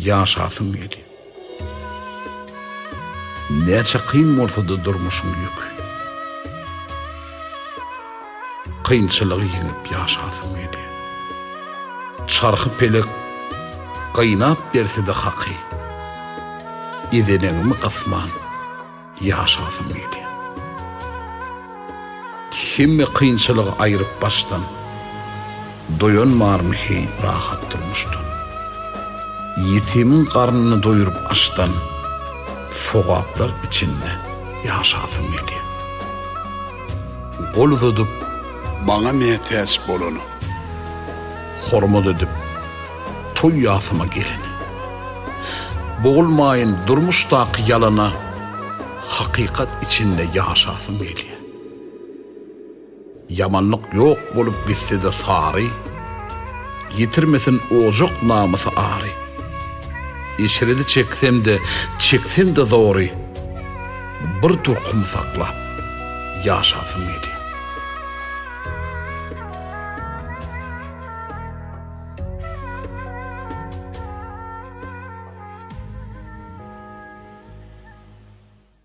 yaşasın geli. Neçe kıyın ortada durmuşun yük. Kıyınçılığı yenip yaşasın geli. Çarkı pelek kıynap berse de haqi. İdelenimi qasman yaşasın geli. Kimi kıyınçılığı ayırıp baştan doyunmar mı hey rahat durmuştun. Yetimin karnını doyurup açtan foğaplar içinde yaşasın geli. Kolu tutup Bana mehtiyç bolunu. horma tutup toy yasıma gelini. Boğulmayın durmuştaki yalana hakikat içinde yaşasın geli. Yamanlık yok bolup bitse de sarı, yitirmesin ocuk namısı ağrı. İşredi çeksem de zori, bir turkum saklap yaşasın geli.